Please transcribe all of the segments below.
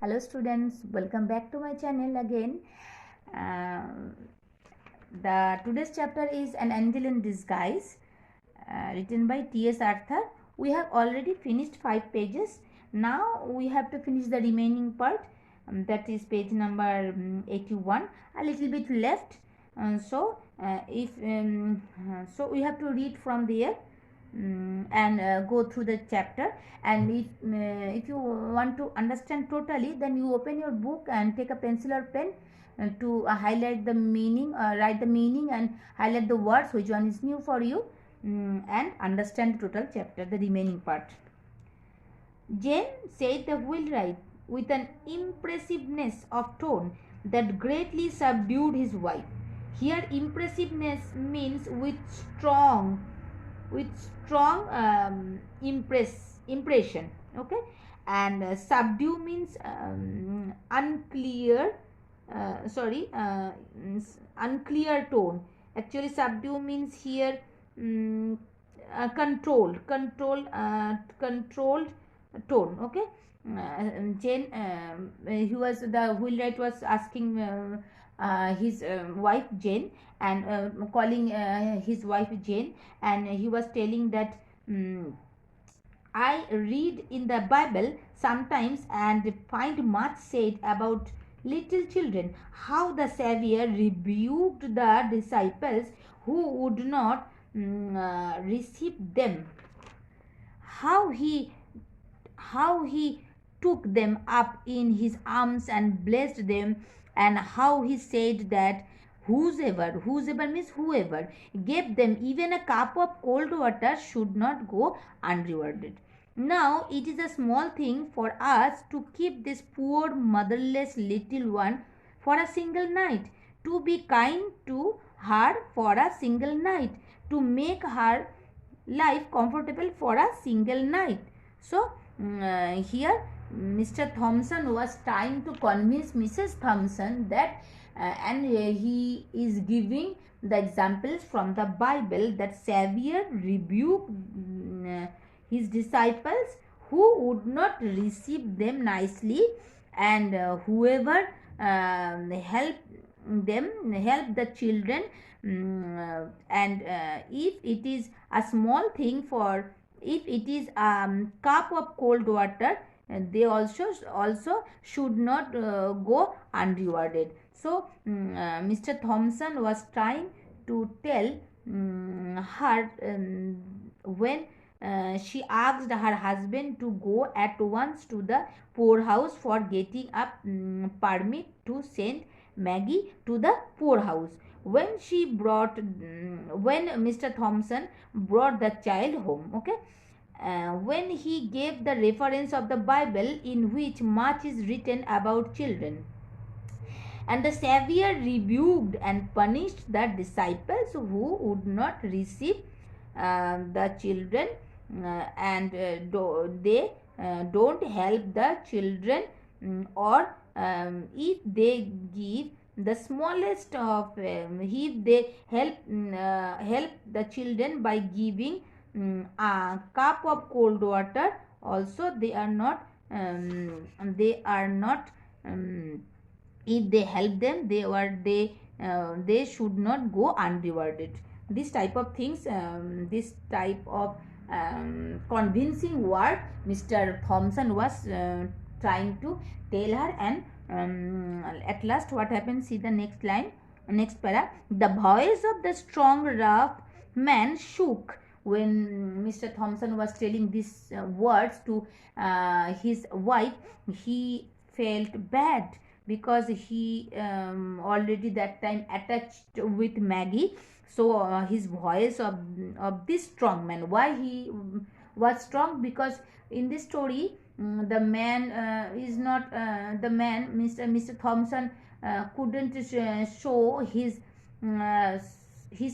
Hello students, welcome back to my channel again. Uh, the today's chapter is An Angel in Disguise, written by T.S. Arthur. We have already finished 5 pages. Now we have to finish the remaining part, that is page number 81. A little bit left. So we have to read from there. And go through the chapter, and if you want to understand totally, then you open your book and take a pencil or pen to highlight the meaning, write the meaning and highlight the words which one is new for you, and understand the total chapter, the remaining part. Jane said the wheelwright with an impressiveness of tone that greatly subdued his wife. Here impressiveness means with strong impression, okay, and subdue means unclear tone. Actually Subdue means here controlled tone, okay. Jane, the wheelwright was asking his wife Jane, and calling his wife Jane, and he was telling that I read in the Bible sometimes and find much said about little children, how the Savior rebuked the disciples who would not receive them, how he took them up in his arms and blessed them, and how he said that whosoever means whoever gave them even a cup of cold water should not go unrewarded. Now it is a small thing for us to keep this poor motherless little one for a single night, to be kind to her for a single night, to make her life comfortable for a single night. So here Mr. Thompson was trying to convince Mrs. Thompson that he is giving the examples from the Bible that Savior rebuked his disciples who would not receive them nicely, and whoever help the children, and if it is a small thing, for if it is a cup of cold water, they also should not go unrewarded. So Mr. Thompson was trying to tell her, when she asked her husband to go at once to the poorhouse for getting a permit to send Maggie to the poorhouse. When Mr. Thompson brought the child home, okay, when he gave the reference of the Bible in which much is written about children, and the Savior rebuked and punished the disciples who would not receive the children, and they don't help the children, or if they give the smallest of if they help the children by giving a cup of cold water also, they are not if they help them, they should not go unrewarded. This type of things, this type of convincing word Mr. Thompson was trying to tell her, and at last what happened, see the next line, next para. The voice of the strong rough man shook when Mr. Thompson was telling these words to his wife. He felt bad because he already that time attached with Maggie. So his voice of this strong man, why he was strong, because in this story the man is not the man, Mr. Thompson couldn't show his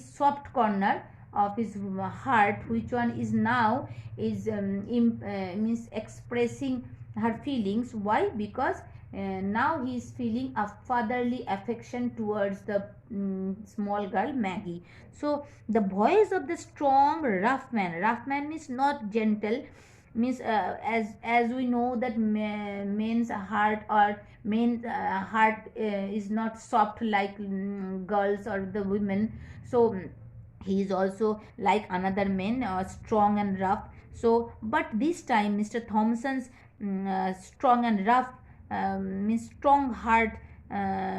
soft corner of his heart, which one is now is means expressing her feelings. Why? Because now he is feeling a fatherly affection towards the small girl Maggie. So the voice of the strong rough man means not gentle, means as we know that men's heart or men's heart is not soft like girls or the women. So he is also like another man, strong and rough. So but this time Mr. Thompson's strong and rough means strong heart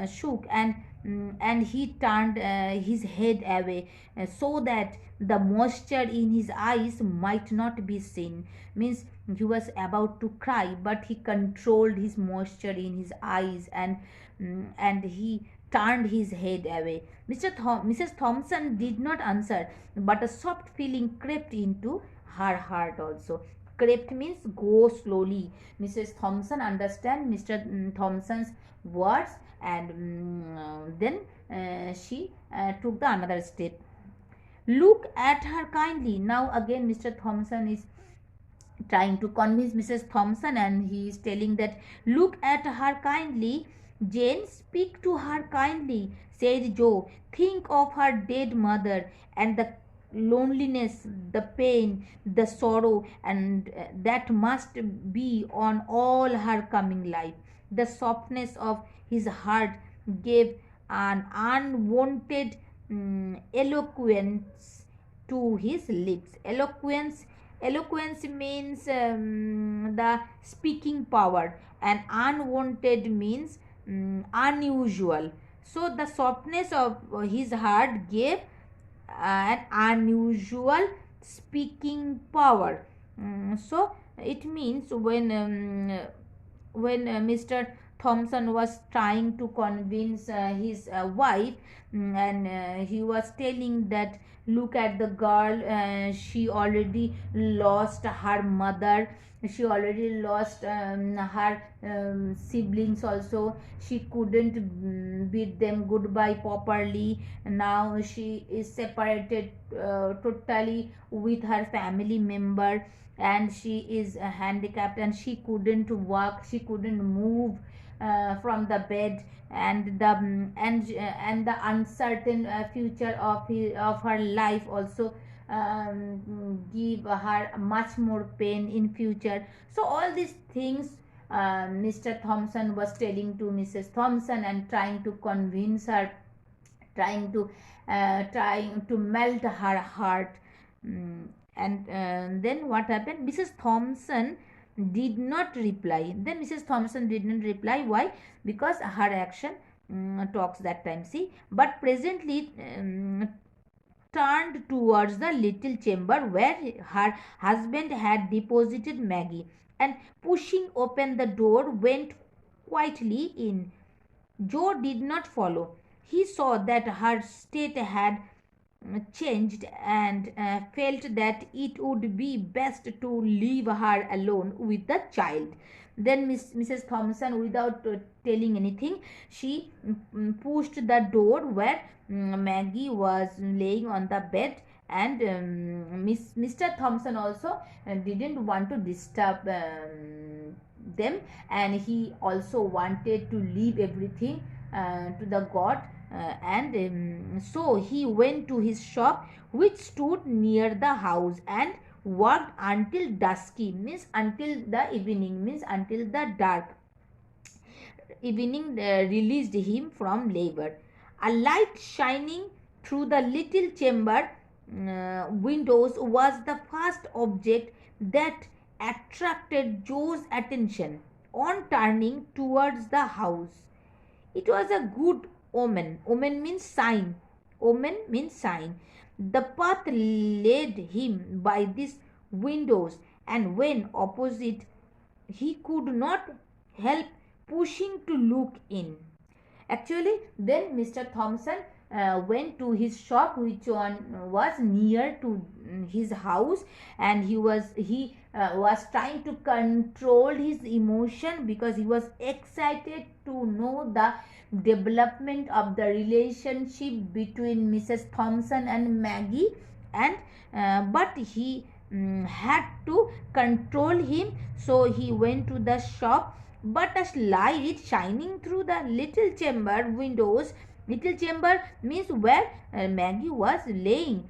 shook, and he turned his head away so that the moisture in his eyes might not be seen. Means he was about to cry, but he controlled his moisture in his eyes, and he turned his head away. Mrs. Thompson did not answer, but a soft feeling crept into her heart also. Crept means go slowly. Mrs. Thompson understand Mr. Thompson's words, and then she took the another step. Look at her kindly. Now again Mr. Thompson is trying to convince Mrs. Thompson, and he is telling that look at her kindly. Jane, speak to her kindly, said Joe. Think of her dead mother and the loneliness, the pain, the sorrow, and that must be on all her coming life. The softness of his heart gave an unwanted eloquence to his lips. Eloquence means the speaking power, and unwanted means unusual. So the softness of his heart gave an unusual speaking power. So it means when Mr. Thompson was trying to convince his wife, and he was telling that look at the girl, she already lost her mother, she already lost her siblings also, she couldn't bid them goodbye properly. Now she is separated totally with her family member, and she is handicapped, and she couldn't walk, she couldn't move from the bed, and the uncertain future of her life also give her much more pain in future. So all these things Mr. Thompson was telling to Mrs. Thompson, and trying to convince her, trying to melt her heart. And then what happened? Mrs. Thompson did not reply. Then Mrs. Thompson did not reply. Why? Because her action talks that time. See, but presently turned towards the little chamber where her husband had deposited Maggie, and pushing open the door went quietly in. Joe did not follow. He saw that her state had changed, and felt that it would be best to leave her alone with the child. Then Mrs. Thompson, without telling anything, she pushed the door where Maggie was laying on the bed, and Mr. Thompson also didn't want to disturb them, and he also wanted to leave everything to the God. So he went to his shop, which stood near the house, and worked until dusky, means until the evening, means until the dark evening released him from labor. A light shining through the little chamber windows was the first object that attracted Joe's attention on turning towards the house. It was a good omen. Omen means sign. Omen means sign. The path led him by these windows, and when opposite, he could not help pushing to look in. Actually, then Mr. Thompson went to his shop, which one was near to his house, and he was trying to control his emotion, because he was excited to know the development of the relationship between Mrs. Thompson and Maggie, and but he had to control him. So he went to the shop, but a light shining through the little chamber windows. Little chamber means where Maggie was laying.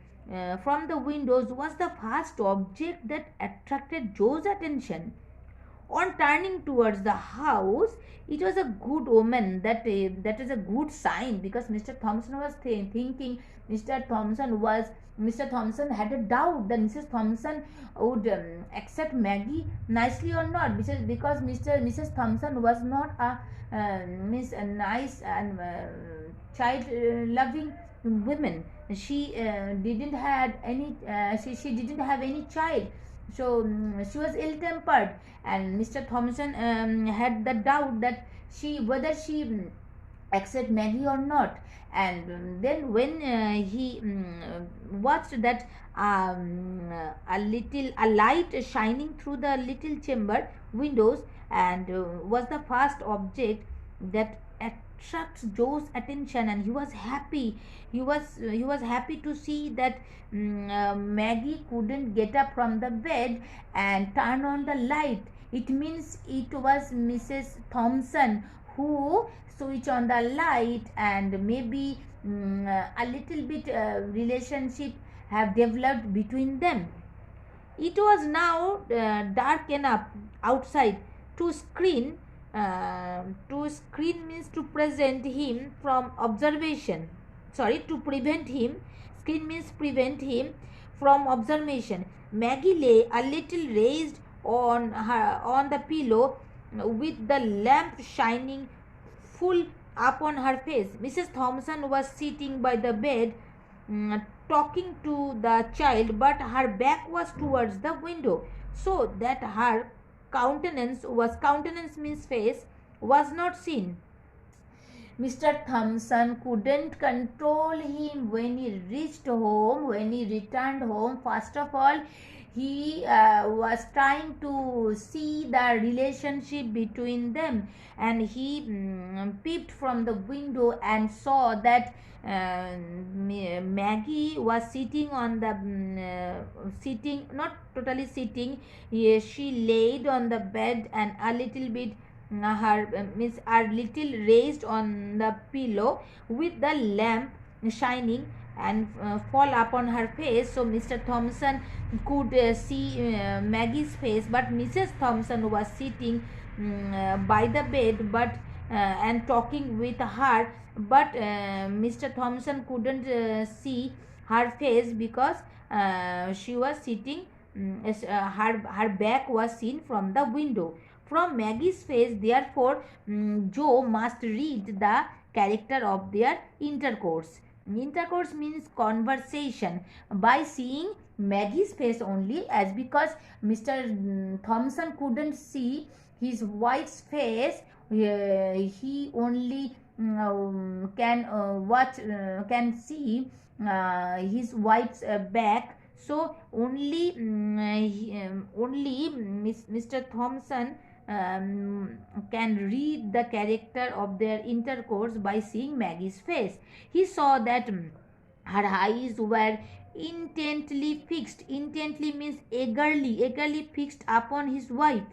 from the windows was the first object that attracted Joe's attention. On turning towards the house, it was a good omen. That is a good sign, because Mr. Thompson was thinking. Mr. Thompson had a doubt that Mrs. Thompson would accept Maggie nicely or not, because Mrs. Thompson was not a nice and child loving women. She didn't had any she didn't have any child, so she was ill tempered, and Mr. Thompson had the doubt that whether she accept Maggie or not. And then when he watched that a light shining through the little chamber windows, and was the first object that attracts Joe's attention, and he was happy. He was happy to see that Maggie couldn't get up from the bed and turn on the light. It means it was Mrs. Thompson who switch on the light, and maybe a little bit relationship have developed between them. It was now dark enough outside to screen. To screen means to present him from observation. Sorry, to prevent him. Screen means prevent him from observation. Maggie lay a little raised on the pillow, with the lamp shining full upon her face. Mrs. Thompson was sitting by the bed, talking to the child, but her back was towards the window, so that her countenance means face, was not seen. Mr. Thompson couldn't control him when he returned home. First of all, he was trying to see the relationship between them, and he peeped from the window and saw that Maggie was sitting on the not totally sitting. She laid on the bed, and a little bit her little raised on the pillow, with the lamp shining and fall upon her face. So Mr. Thompson could see Maggie's face, but Mrs. Thompson was sitting by the bed, but and talking with her, but Mr. Thompson couldn't see her face, because she was sitting. Her back was seen from the window. From Maggie's face, therefore, Joe must read the character of their intercourse. Intercourse means conversation. By seeing Maggie's face only, as because Mr. Thompson couldn't see his wife's face, he only can see his wife's back. So only Mr. Thompson can read the character of their intercourse by seeing Maggie's face. He saw that her eyes were intently fixed. Intently means eagerly fixed upon his wife.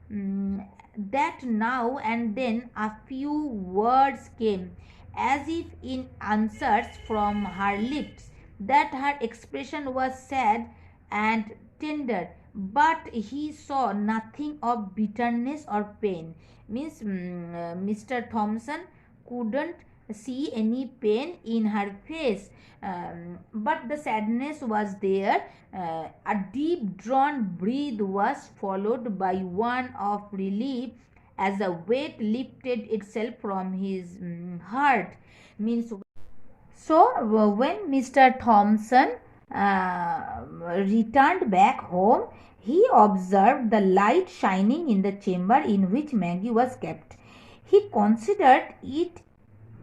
That now and then a few words came, as if in answers from her lips. That her expression was sad and tender, but he saw nothing of bitterness or pain. Means Mr. Thompson couldn't see any pain in her face, but the sadness was there. A deep drawn breath was followed by one of relief, as a weight lifted itself from his heart. Means, so when Mr. Thompson returned back home, he observed the light shining in the chamber in which Maggie was kept. He considered it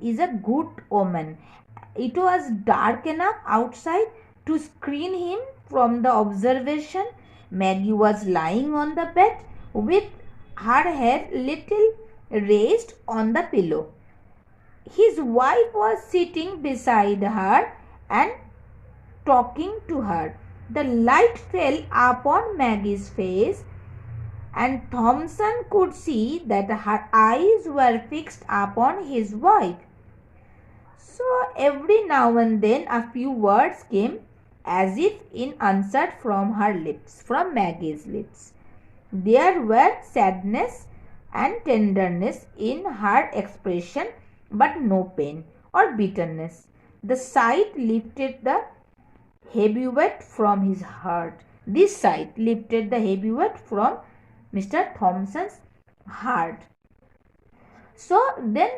is a good omen. It was dark enough outside to screen him from the observation. Maggie was lying on the bed, with her head little raised on the pillow. His wife was sitting beside her and talking to her. The light fell upon Maggie's face, and Thompson could see that her eyes were fixed upon his wife. So every now and then a few words came, as if in answer from her lips, from Maggie's lips. There were sadness and tenderness in her expression, but no pain or bitterness. The sight lifted the heavy weight from his heart. This sight lifted the heavy weight from Mr. Thompson's heart. So then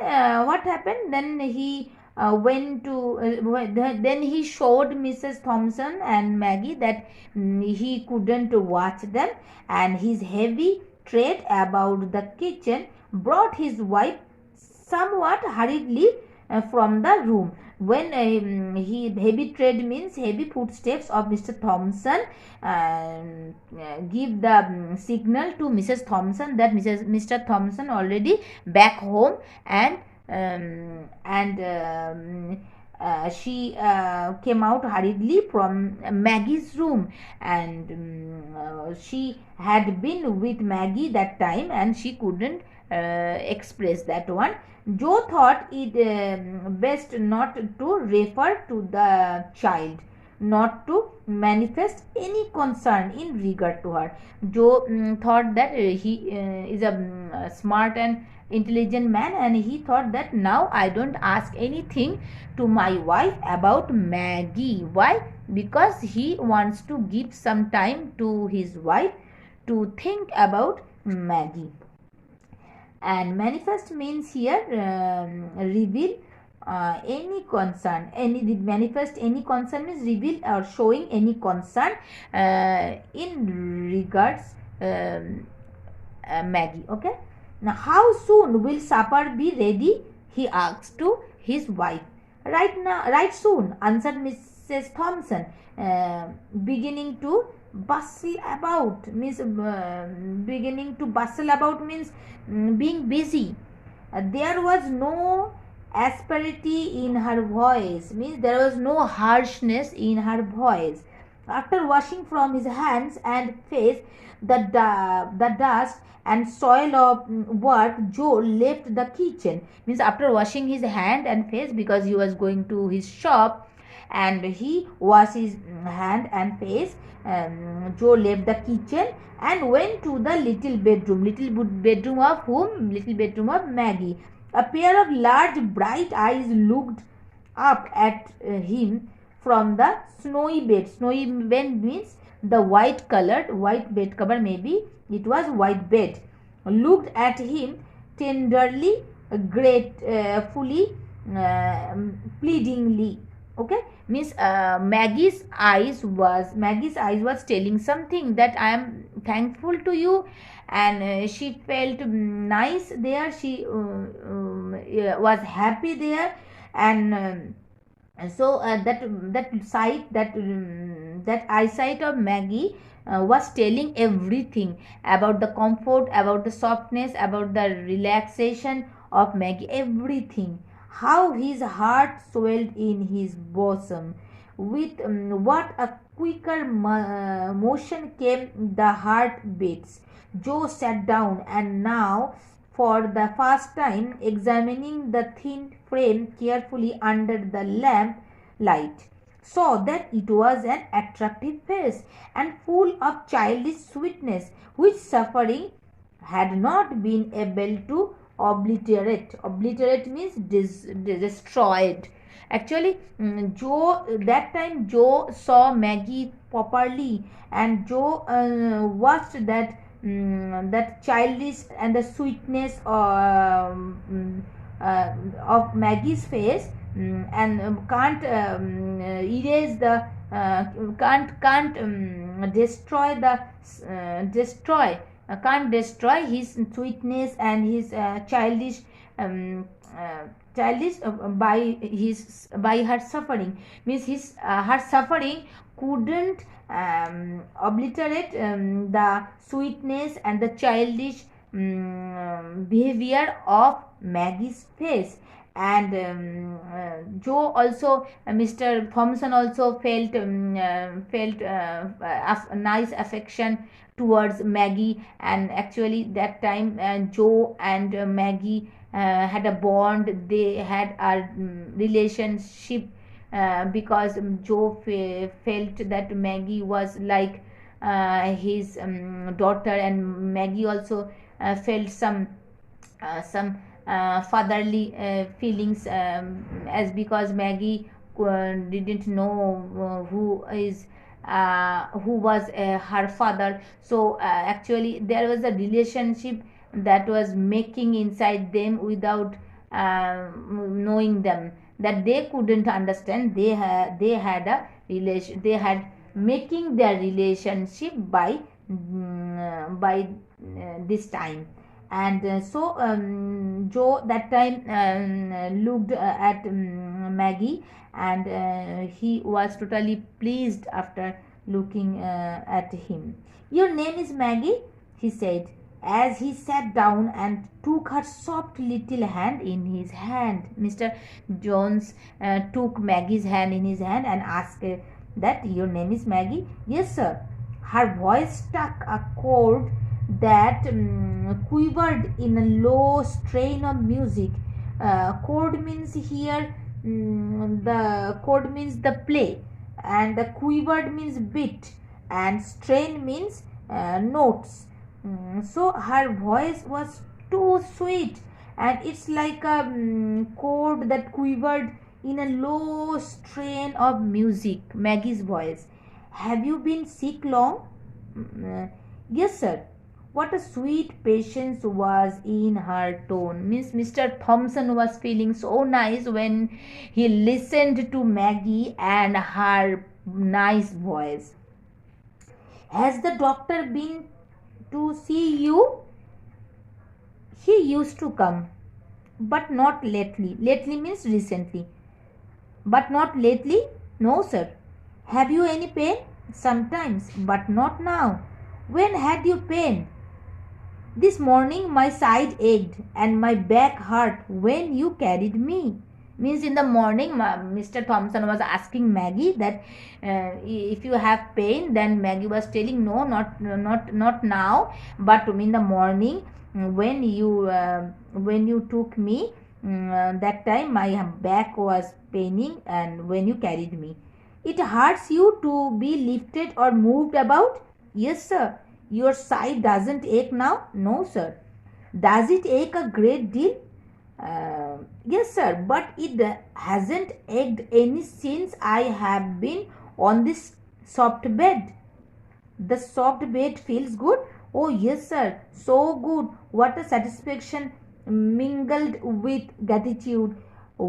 what happened? Then he went to then he showed Mrs. Thompson and Maggie that he couldn't watch them, and his heavy tread about the kitchen brought his wife somewhat hurriedly from the room. When he heavy tread means heavy footsteps of Mr. Thompson give the signal to Mrs. Thompson that Mr. Thompson already back home, and she came out hurriedly from Maggie's room, and she had been with Maggie that time, and she couldn't express that one. Joe thought it best not to refer to the child, not to manifest any concern in regard to her. Joe thought that he is a smart and intelligent man, and he thought that now I don't ask anything to my wife about Maggie. Why? Because he wants to give some time to his wife to think about Maggie. And manifest means here reveal any concern. Manifest any concern means reveal or showing any concern in regards Maggie. Okay. Now, how soon will supper be ready? He asked to his wife. Right soon, answered Mrs. Thompson, beginning to bustle about means being busy. There was no asperity in her voice, means there was no harshness in her voice. After washing from his hands and face the dust and soil of work, Joe left the kitchen. Means after washing his hand and face, because he was going to his shop and he washed his hand and face, Joe left the kitchen and went to the little bedroom of whom? Little bedroom of Maggie. A pair of large bright eyes looked up at him from the snowy bed. Snowy bed means the white bed cover, maybe it was white bed. Looked at him tenderly, gratefully, pleadingly. Okay, means Maggie's eyes was telling something, that I am thankful to you, and she felt nice there. She was happy there, and so that eyesight of Maggie was telling everything about the comfort, about the softness, about the relaxation of Maggie, everything. How his heart swelled in his bosom. With what a quicker motion came the heartbeats. Joe sat down, and now, for the first time, examining the thin frame carefully under the lamp light, saw that it was an attractive face and full of childish sweetness, which suffering had not been able to obliterate. Obliterate means destroyed. Actually, Joe saw Maggie properly, and Joe watched that childish and the sweetness of Maggie's face, and can't erase the can't destroy the can't destroy his sweetness and his childish by her suffering. Means her suffering couldn't obliterate the sweetness and the childish behavior of Maggie's face. And Joe also, Mr. Thompson also felt a nice affection towards Maggie, and actually that time Joe and Maggie had a bond. They had a relationship because Joe felt that Maggie was like his daughter, and Maggie also felt some fatherly feelings, as because Maggie didn't know who was her father. So actually there was a relationship that was making inside them without knowing them, that they couldn't understand. They had a relation, they had making their relationship by this time. And so Joe that time looked at Maggie, and he was totally pleased after looking at him. "Your name is Maggie?" he said, as he sat down and took her soft little hand in his hand. Mr. Jones took Maggie's hand in his hand and asked that, "Your name is Maggie?" "Yes, sir." Her voice struck a chord that quivered in a low strain of music. Chord means here, the chord means the play, and the quivered means beat, and strain means notes. So her voice was too sweet, and it's like a chord that quivered in a low strain of music. Maggie's voice. "Have you been sick long?" "Yes, sir." What a sweet patience was in her tone. Miss Mr. Thompson was feeling so nice when he listened to Maggie and her nice voice. "Has the doctor been to see you?" "He used to come, but not lately." Lately means recently. "But not lately?" "No, sir." "Have you any pain?" "Sometimes, but not now." "When had you pain?" "This morning my side ached and my back hurt when you carried me." Means in the morning Mr. Thompson was asking Maggie that if you have pain. Then Maggie was telling, "No, not now, but in the morning when you took me, that time my back was paining and when you carried me." "It hurts you to be lifted or moved about?" "Yes, sir." "Your side doesn't ache now?" "No, sir." "Does it ache a great deal?" "Yes, sir, but it hasn't ached any since I have been on this soft bed." "The soft bed feels good?" "Oh, yes, sir, so good." What a satisfaction mingled with gratitude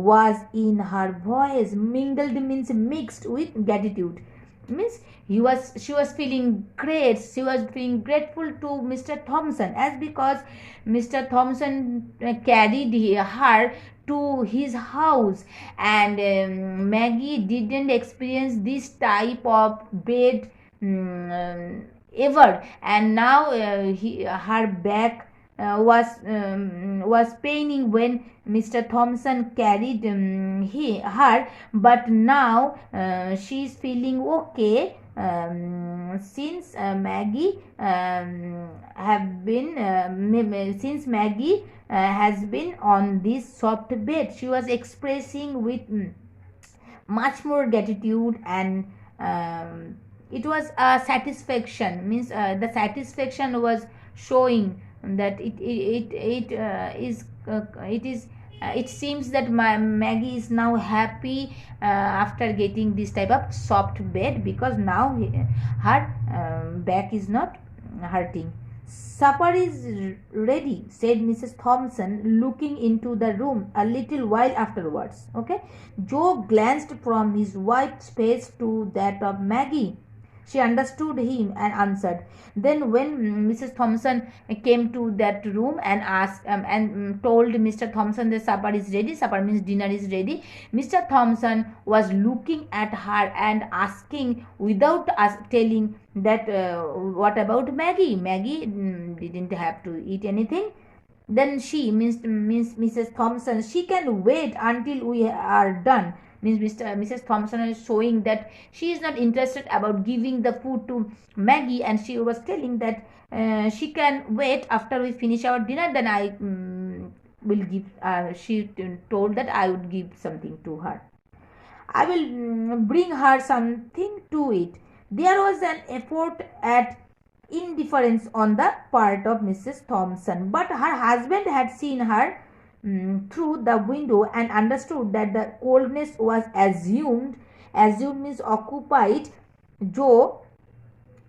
was in her voice. Mingled means mixed with gratitude. Means she was feeling great. She was feeling grateful to Mr. Thompson, as because Mr. Thompson carried her to his house, and Maggie didn't experience this type of bed ever, and now her back was paining when Mr. Thompson carried her, but now she is feeling okay, since Maggie have been since Maggie has been on this soft bed. She was expressing with much more gratitude, and it was a satisfaction. Means the satisfaction was showing that it is it seems that Maggie is now happy after getting this type of soft bed, because now her back is not hurting. "Supper is ready," said Mrs. Thompson, looking into the room a little while afterwards. Okay, Joe glanced from his wife's face to that of Maggie. She understood him and answered. Then, when Mrs. Thompson came to that room and asked and told Mr. Thompson that supper is ready, supper means dinner is ready, Mr. Thompson was looking at her and asking without us telling that what about Maggie? Maggie didn't have to eat anything. Then she means Mrs. Thompson, she can wait until we are done. Means Mrs. Thompson is showing that she is not interested about giving the food to Maggie, and she was telling that she can wait after we finish our dinner. Then I will give. She told that I would give something to her. I will bring her something to eat. There was an effort at indifference on the part of Mrs. Thompson, but her husband had seen her through the window and understood that the coldness was assumed means occupied. Joe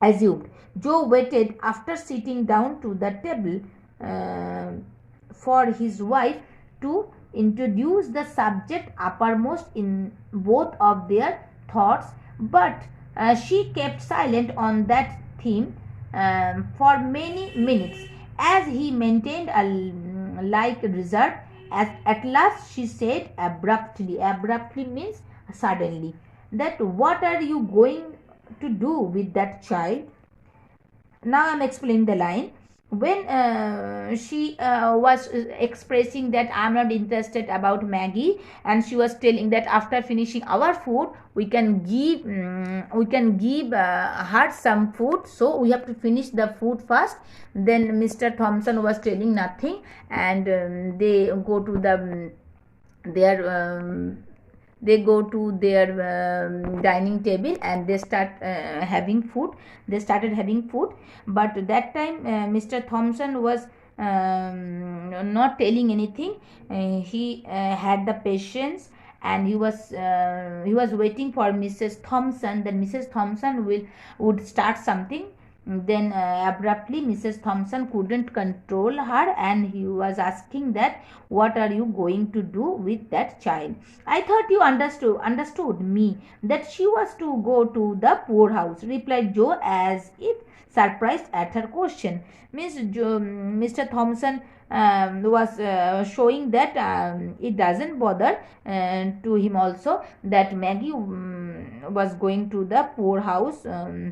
assumed. Joe waited after sitting down to the table uh, for his wife to introduce the subject uppermost in both of their thoughts, but she kept silent on that theme for many minutes as he maintained a like reserve. At last she said abruptly means suddenly, that what are you going to do with that child? Now I'm explaining the line. When she was expressing that I'm not interested about Maggie, and she was telling that after finishing our food we can give her some food, so we have to finish the food first. Then Mr. Thompson was telling nothing, and they go to their dining table, and they started having food. But that time Mr. Thompson was not telling anything. He had the patience, and he was waiting for Mrs. Thompson, that Mrs. Thompson would start something. Then abruptly Mrs. Thompson couldn't control her, and he was asking that what are you going to do with that child? I thought you understood me, that she was to go to the poorhouse, replied Joe, as if surprised at her question. Mr. Thompson was showing that it doesn't bother to him also that Maggie was going to the poorhouse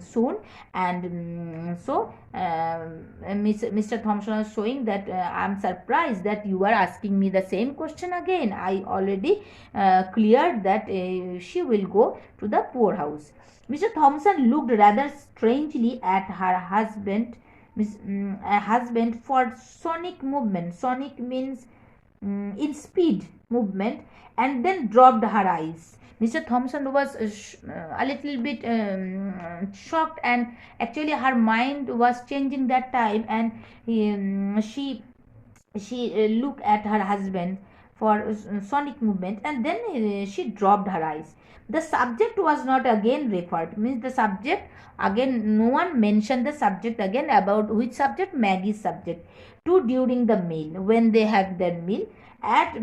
soon. And so Mr. Thompson was showing that I'm surprised that you are asking me the same question again. I already cleared that she will go to the poorhouse. Mr. Thompson looked rather strangely at her husband for sonic movement. Sonic means in speed movement, and then dropped her eyes. Mr. Thompson was a little bit shocked, and actually her mind was changing that time, and she looked at her husband for sonic movement, and then she dropped her eyes. The subject was not again referred, means the subject again, no one mentioned the subject again. About which subject? Maggie's subject. To during the meal, when they have their meal, at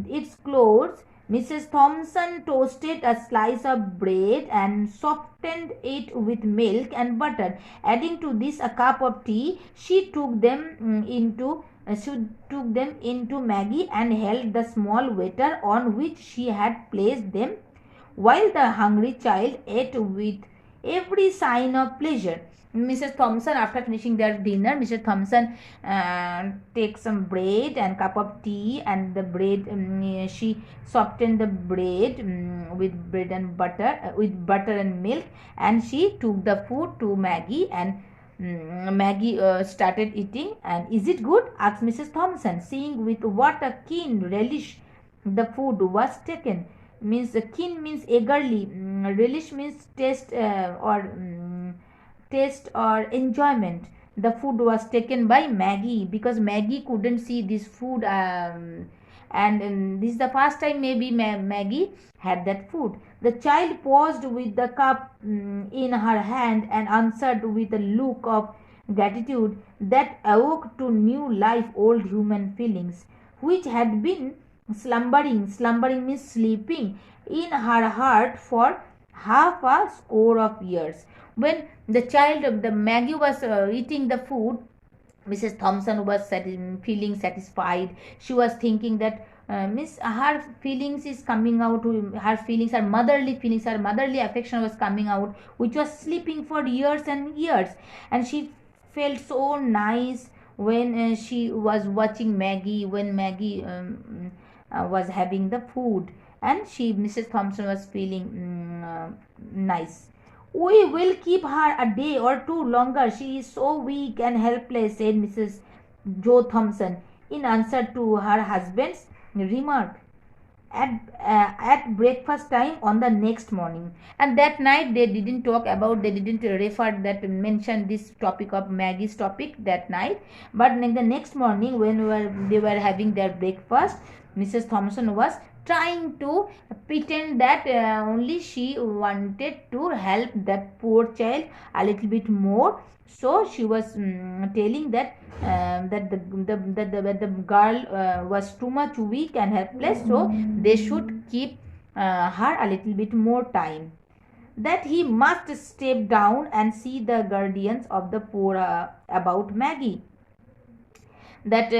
its close, Mrs. Thompson toasted a slice of bread and softened it with milk and butter. Adding to this a cup of tea, she took them into Maggie and held the small waiter on which she had placed them, while the hungry child ate with every sign of pleasure. Mrs. Thompson, after finishing their dinner, Mrs. Thompson takes some bread and cup of tea, and the bread she softened the bread with bread and butter, with butter and milk, and she took the food to Maggie, and Maggie started eating. And is it good? Asked Mrs. Thompson, seeing with what a keen relish the food was taken. Means keen means eagerly, relish means taste or enjoyment. The food was taken by Maggie, because Maggie couldn't see this food, and this is the first time maybe Maggie had that food. The child paused with the cup in her hand and answered with a look of gratitude that awoke to new life old human feelings, which had been slumbering means sleeping, in her heart for half a score of years. When the Maggie was eating the food, Mrs. Thompson was feeling satisfied. She was thinking that her feelings is coming out. Her feelings, her motherly affection was coming out, which was sleeping for years and years, and she felt so nice when she was watching Maggie, when Maggie was having the food, and Mrs. Thompson was feeling nice. We will keep her a day or two longer. She is so weak and helpless, said Mrs. Joe Thompson in answer to her husband's remark. at breakfast time on the next morning. And that night they didn't talk about, they didn't refer that mention this topic of Maggie's topic that night. But in the next morning when they were having their breakfast, Mrs. Thompson was trying to pretend that only she wanted to help that poor child a little bit more. So she was telling that the girl was too much weak and helpless, so they should keep her a little bit more time. That he must step down and see the guardians of the poor about Maggie. That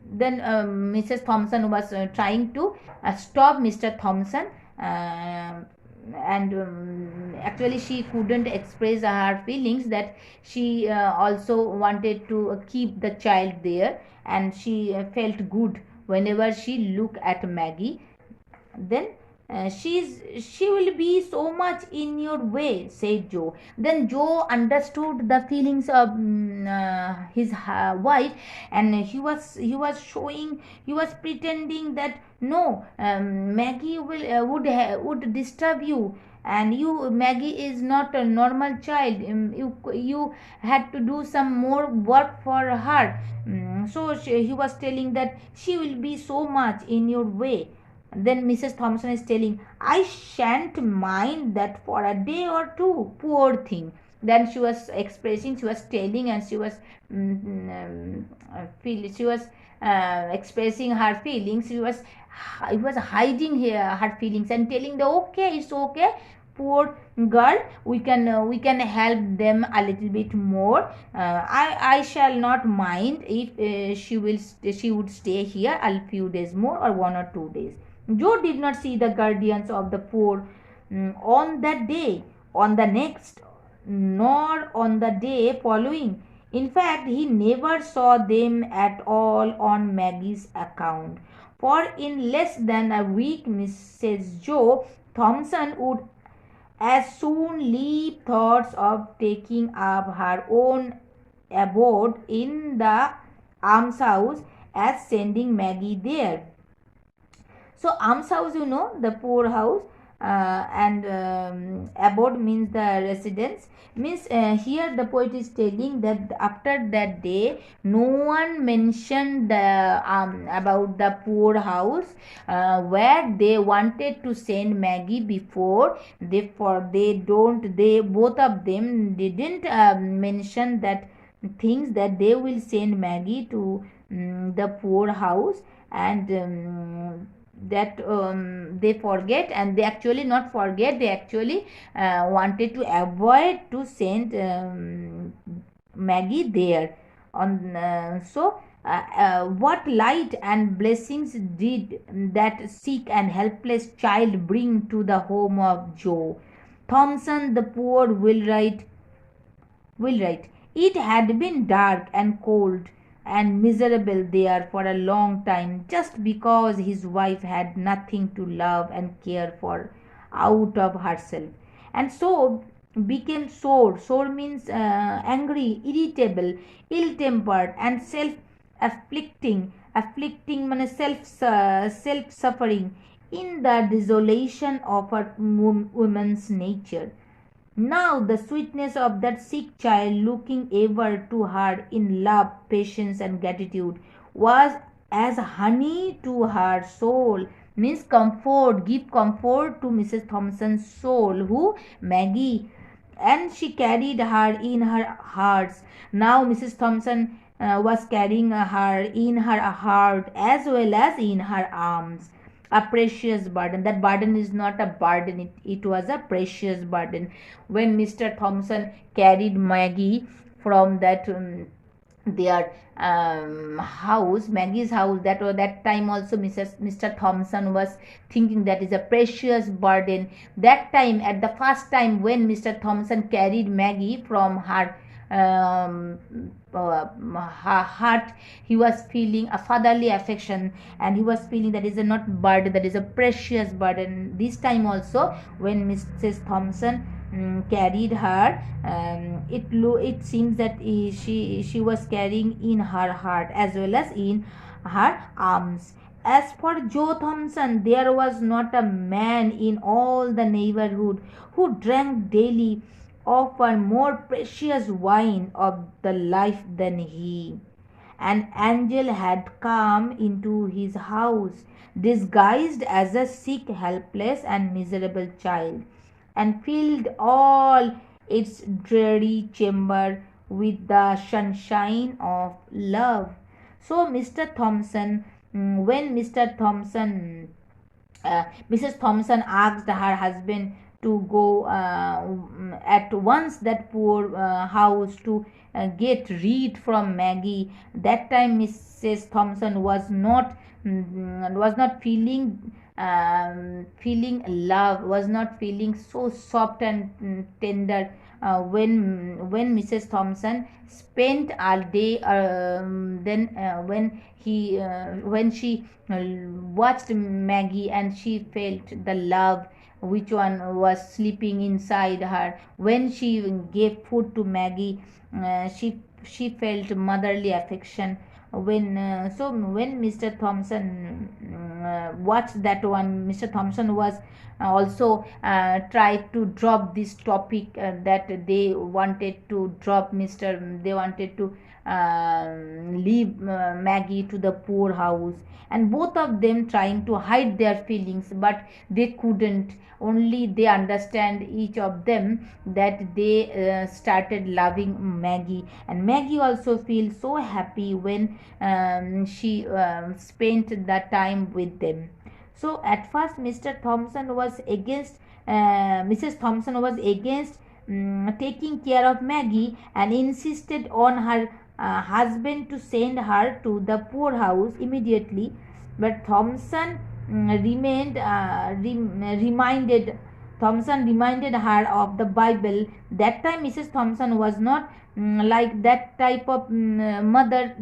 then Mrs. Thompson was trying to stop Mr. Thompson, and actually she couldn't express her feelings, that she also wanted to keep the child there, and she felt good whenever she looked at Maggie. Then she will be so much in your way, said Joe. Then Joe understood the feelings of his wife, and he was showing, he was pretending that no, Maggie would disturb you, and you, Maggie is not a normal child. You had to do some more work for her. So he was telling that she will be so much in your way. Then Mrs. Thompson is telling, I shan't mind that for a day or two, poor thing. Then she was expressing, she was telling, and she was she was expressing her feelings. She was hiding her feelings and telling the okay, it's okay, poor girl, we can help them a little bit more. I shall not mind if she would stay here a few days more, or 1 or 2 days. Joe did not see the guardians of the poor on that day, on the next, nor on the day following. In fact, he never saw them at all on Maggie's account. For in less than a week, Mrs. Joe Thompson would as soon leave thoughts of taking up her own abode in the almshouse as sending Maggie there. So almshouse, the poor house, and abode means the residence. Means here the poet is telling that after that day, no one mentioned about the poor house where they wanted to send Maggie before. Therefore, they both of them didn't mention that things that they will send Maggie to the poor house, and that they forget, and they actually not forget, they actually wanted to avoid to send Maggie there on. What light and blessings did that sick and helpless child bring to the home of Joe Thompson, the poor wheelwright. It had been dark and cold and miserable there for a long time, just because his wife had nothing to love and care for out of herself, and so became sore. Sore means angry, irritable, ill-tempered, and self-afflicting. Afflicting means self-suffering in the desolation of a woman's nature. Now the sweetness of that sick child, looking ever to her in love, patience, and gratitude, was as honey to her soul. Means comfort, give comfort to Mrs. Thompson's soul, who? Maggie. And she carried her in her hearts. Now Mrs. Thompson was carrying her in her heart as well as in her arms. A precious burden. That burden is not a burden, it was a precious burden. When Mr. Thompson carried Maggie from that their house, Maggie's house, that time also Mr. Thompson was thinking that is a precious burden. That time, at the first time when Mr. Thompson carried Maggie from her heart, he was feeling a fatherly affection, and he was feeling that is a not burden, that is a precious burden. This time also when Mrs. Thompson carried her, it seems that she was carrying in her heart as well as in her arms. As for Joe Thompson, there was not a man in all the neighborhood who drank daily of a more precious wine of the life than he. An angel had come into his house, disguised as a sick, helpless, and miserable child, and filled all its dreary chamber with the sunshine of love. So, Mr. Thompson, when Mrs. Thompson asked her husband to go at once that poor house to get rid from Maggie. That time Mrs. Thompson was not feeling love, was not feeling so soft and tender when Mrs. Thompson spent all day. Then when she watched Maggie, and she felt the love which one was sleeping inside her. When she gave food to Maggie, she felt motherly affection. When Mr. Thompson watched that one, Mr. Thompson was also tried to drop this topic that they wanted to drop Mr. They wanted to leave Maggie to the poor house, and both of them trying to hide their feelings, but they couldn't. Only they understand each of them that they started loving Maggie, and Maggie also feels so happy when she spent that time with them. So at first Mrs. Thompson was against taking care of Maggie, and insisted on her husband to send her to the poorhouse immediately. But reminded Thompson reminded her of the Bible. That time Mrs. Thompson was not like that type of motherly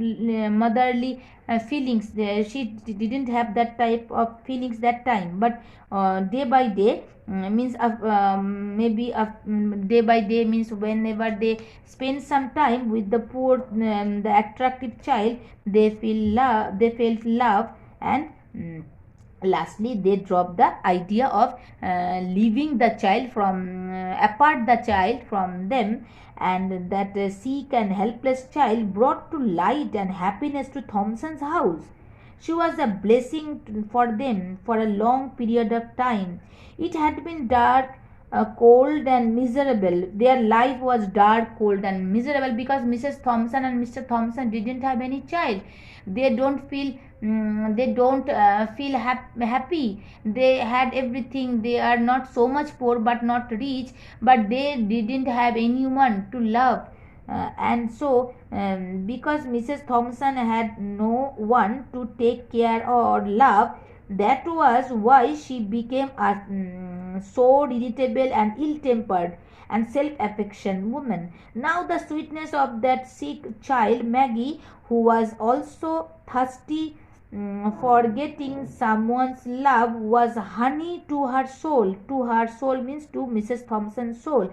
feelings. She didn't have that type of feelings that time. But day by day, means maybe day by day means whenever they spend some time with the poor, the attractive child, they felt love, and lastly they dropped the idea of leaving the child from apart the child from them. And that sick and helpless child brought to light and happiness to Thompson's house. She was a blessing for them for a long period of time. It had been dark, cold, and miserable. Their life was dark, cold, and miserable because Mrs. Thompson and Mr. Thompson didn't have any child. They don't feel happy. They had everything. They are not so much poor but not rich, but they didn't have anyone to love. And so because Mrs. Thompson had no one to take care or love, that was why she became a so irritable and ill-tempered and self-affection woman. Now the sweetness of that sick child Maggie, who was also thirsty for getting someone's love, was honey to her soul. To her soul means to Mrs. Thompson's soul,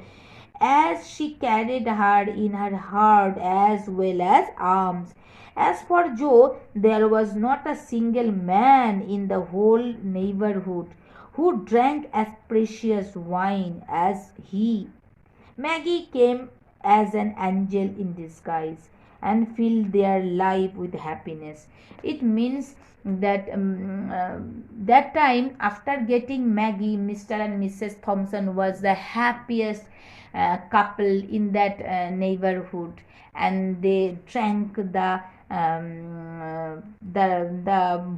as she carried her in her heart as well as arms. As for Joe, there was not a single man in the whole neighborhood who drank as precious wine as he. Maggie came as an angel in disguise and filled their life with happiness. It means that that time after getting Maggie, Mr. and Mrs. Thompson was the happiest couple in that neighborhood, and they drank the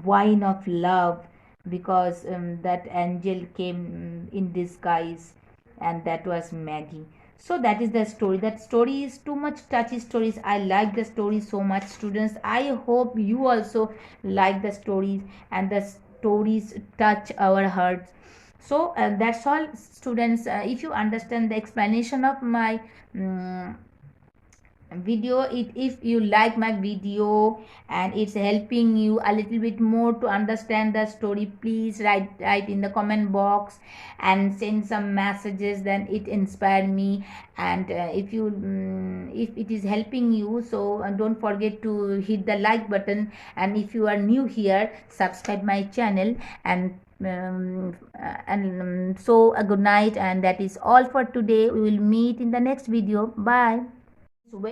wine of love, because that angel came in disguise, and that was Maggie. So that is the story. That story is too much touchy stories. I like the story so much, students. I hope you also like the stories, and the stories touch our hearts. So that's all, students. If you understand the explanation of my video. If you like my video and it's helping you a little bit more to understand the story, please write in the comment box and send some messages, then it inspire me. And if it is helping you, so don't forget to hit the like button, and if you are new here, subscribe my channel. So a good night, and that is all for today. We will meet in the next video. Bye.